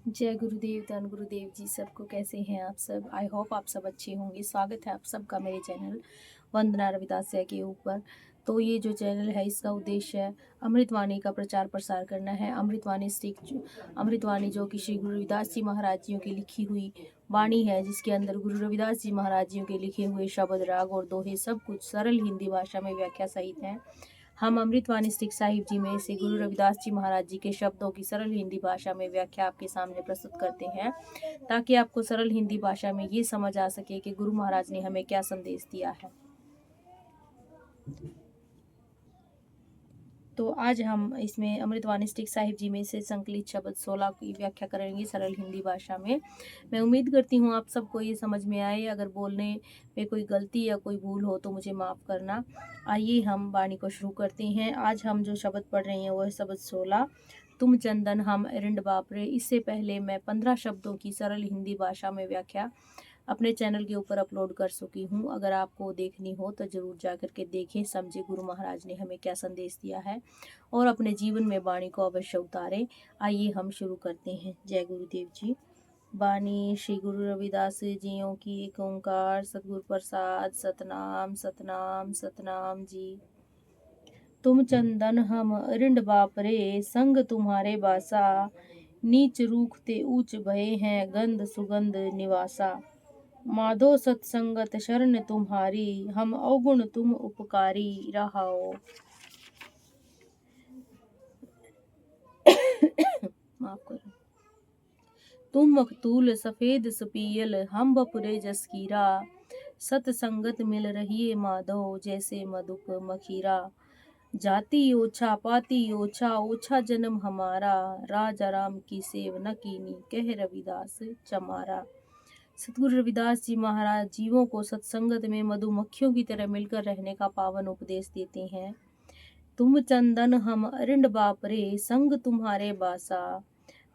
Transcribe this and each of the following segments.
जय गुरुदेव धन गुरुदेव जी। सबको कैसे हैं आप सब। आई होप आप सब अच्छे होंगे। स्वागत है आप सबका मेरे चैनल वंदना रविदासिया के ऊपर। तो ये जो चैनल है इसका उद्देश्य है अमृतवाणी का प्रचार प्रसार करना है। अमृतवाणी जो कि श्री गुरु रविदास जी महाराज जियों की लिखी हुई वाणी है, जिसके अंदर गुरु रविदास जी महाराज जियों के लिखे हुए शब्द, राग और दोहे सब कुछ सरल हिंदी भाषा में व्याख्या सहित हैं। हम अमृतवाणी स्टिक साहिब जी में से गुरु रविदास जी महाराज जी के शब्दों की सरल हिंदी भाषा में व्याख्या आपके सामने प्रस्तुत करते हैं, ताकि आपको सरल हिंदी भाषा में ये समझ आ सके कि गुरु महाराज ने हमें क्या संदेश दिया है। तो आज हम इसमें अमृतवाणी स्टिक साहिब जी में से संकलित शब्द 16 की व्याख्या करेंगे सरल हिंदी भाषा में। मैं उम्मीद करती हूँ आप सबको ये समझ में आए। अगर बोलने में कोई गलती या कोई भूल हो तो मुझे माफ़ करना। आइए हम वाणी को शुरू करते हैं। आज हम जो शब्द पढ़ रहे हैं वो है शब्द 16, तुम चंदन हम एरंड बापरे। इससे पहले मैं 15 शब्दों की सरल हिंदी भाषा में व्याख्या अपने चैनल के ऊपर अपलोड कर चुकी हूँ। अगर आपको देखनी हो तो ज़रूर जा कर के देखें, समझे गुरु महाराज ने हमें क्या संदेश दिया है और अपने जीवन में वाणी को अवश्य उतारें। आइए हम शुरू करते हैं। जय गुरुदेव जी। वाणी श्री गुरु रविदास जियों की एक ओंकार सतगुरु प्रसाद सतनाम सतनाम सतनाम जी। तुम चंदन हम रिंड बापरे, संग तुम्हारे बासा। नीच रूखते ऊंच भये हैं, गंध सुगंध निवासा। माधो सत्संगत शरण तुम्हारी, हम अवगुण तुम उपकारी रहाओ। माफ करो। तुम मखतूल सफेद सपियल, हम बपुरे जसकीरा। सतसंगत मिल रही है माधो, जैसे मधुप मखीरा। जाति ओछा पाती ओछा, ओछा जन्म हमारा। राजा राम की सेव न कीनी, कह रविदास चमारा। सतगुरु रविदास जी महाराज जीवों को सत्संगत में मधुमक्खियों की तरह मिलकर रहने का पावन उपदेश देते हैं। तुम चंदन हम अरिंड बापरे, संग तुम्हारे बासा।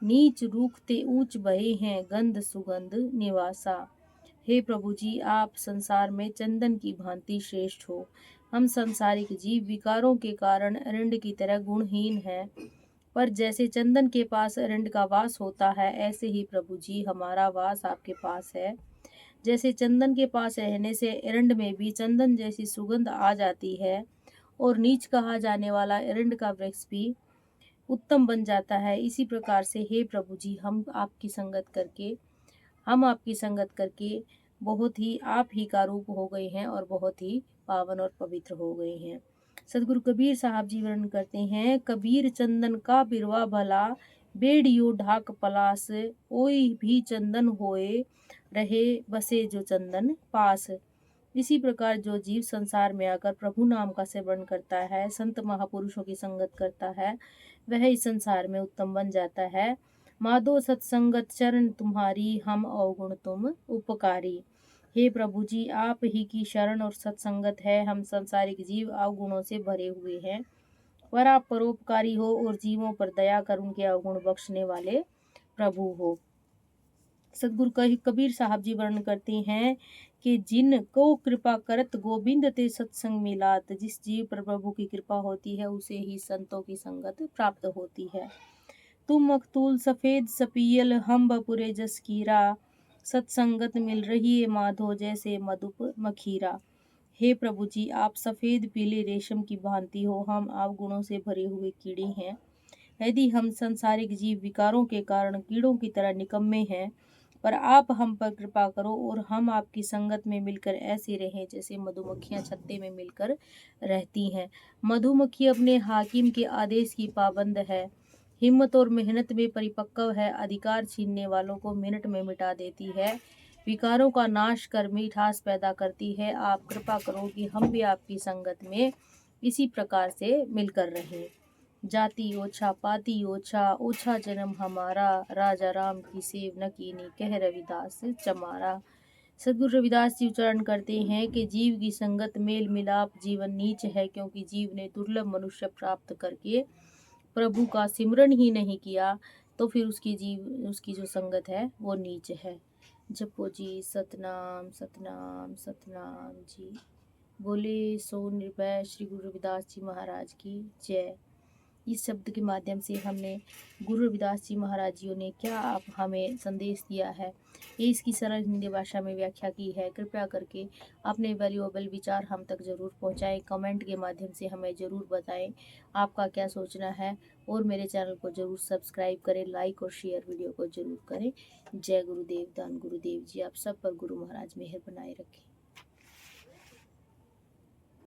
नीच रूखते ऊंच भये हैं, गंध सुगंध निवासा। हे प्रभु जी, आप संसार में चंदन की भांति श्रेष्ठ हो। हम संसारिक जीव विकारों के कारण अरिंड की तरह गुणहीन हैं, पर जैसे चंदन के पास अरिंड का वास होता है, ऐसे ही प्रभु जी हमारा वास आपके पास है। जैसे चंदन के पास रहने से एरंड में भी चंदन जैसी सुगंध आ जाती है और नीच कहा जाने वाला एरंड का वृक्ष भी उत्तम बन जाता है, इसी प्रकार से हे प्रभु जी हम आपकी संगत करके बहुत ही आप ही का रूप हो गए हैं और बहुत ही पावन और पवित्र हो गए हैं। सदगुरु कबीर साहब जी वर्णन करते हैं, कबीर चंदन का बिरवा भला, बेड़ियो ढाक पलास। ओई भी चंदन होए, रहे बसे जो चंदन पास। इसी प्रकार जो जीव संसार में आकर प्रभु नाम का सेवन करता है, संत महापुरुषों की संगत करता है, वह इस संसार में उत्तम बन जाता है। माधो सत्संगत चरण तुम्हारी, हम अवगुण तुम उपकारी। हे प्रभु जी, आप ही की शरण और सत्संगत है। हम संसारिक जीव अवगुणों से भरे हुए हैं, पर आप परोपकारी हो और जीवों पर दया कर उनके अवगुण बख्शने वाले प्रभु हो। सदगुरु कबीर साहब जी वर्णन करते हैं कि जिन को कृपा करत गोविंद ते सत्संग मिलात। जिस जीव पर प्रभु की कृपा होती है उसे ही संतों की संगत प्राप्त होती है। तुम मखतूल सफेद सपियल, हम बपुरे जसकीरा। सत्संगत मिल रही है माधो, जैसे मधुप मखीरा। हे प्रभु जी, आप सफेद पीले रेशम की भांति हो। हम अवगुणों से भरे हुए कीड़े हैं। यदि हम संसारिक जीव विकारों के कारण कीड़ों की तरह निकम्मे हैं, पर आप हम पर कृपा करो और हम आपकी संगत में मिलकर ऐसे रहें जैसे मधुमक्खियां छत्ते में मिलकर रहती हैं। मधुमक्खी अपने हाकिम के आदेश की पाबंद है, हिम्मत और मेहनत में परिपक्व है, अधिकार छीनने वालों को मिनट में मिटा देती है, विकारों का नाश कर मिठास पैदा करती है। आप कृपा करो कि हम भी आपकी संगत में इसी प्रकार से मिलकर रहें। जाति ओछा पाती ओछा, ओछा जन्म हमारा। राजा राम की सेव न कीनी, कह रविदास चमारा। सदगुरु रविदास जी उच्चारण करते हैं कि जीव की संगत मेल मिलाप जीवन नीच है, क्योंकि जीव ने दुर्लभ मनुष्य प्राप्त करके प्रभु का सिमरन ही नहीं किया, तो फिर उसकी जो संगत है वो नीच है। जपो जी सतनाम सतनाम सतनाम जी। बोले सो निर्भय श्री गुरु रविदास जी महाराज की जय। इस शब्द के माध्यम से हमने गुरु रविदास जी महाराज जियों ने क्या आप हमें संदेश दिया है, ये इसकी सरल हिंदी भाषा में व्याख्या की है। कृपया करके अपने वैल्यूएबल विचार हम तक ज़रूर पहुंचाएं, कमेंट के माध्यम से हमें ज़रूर बताएं आपका क्या सोचना है, और मेरे चैनल को ज़रूर सब्सक्राइब करें, लाइक और शेयर वीडियो को ज़रूर करें। जय गुरुदेव, दान गुरुदेव जी आप सब पर गुरु महाराज मेहर बनाए रखें।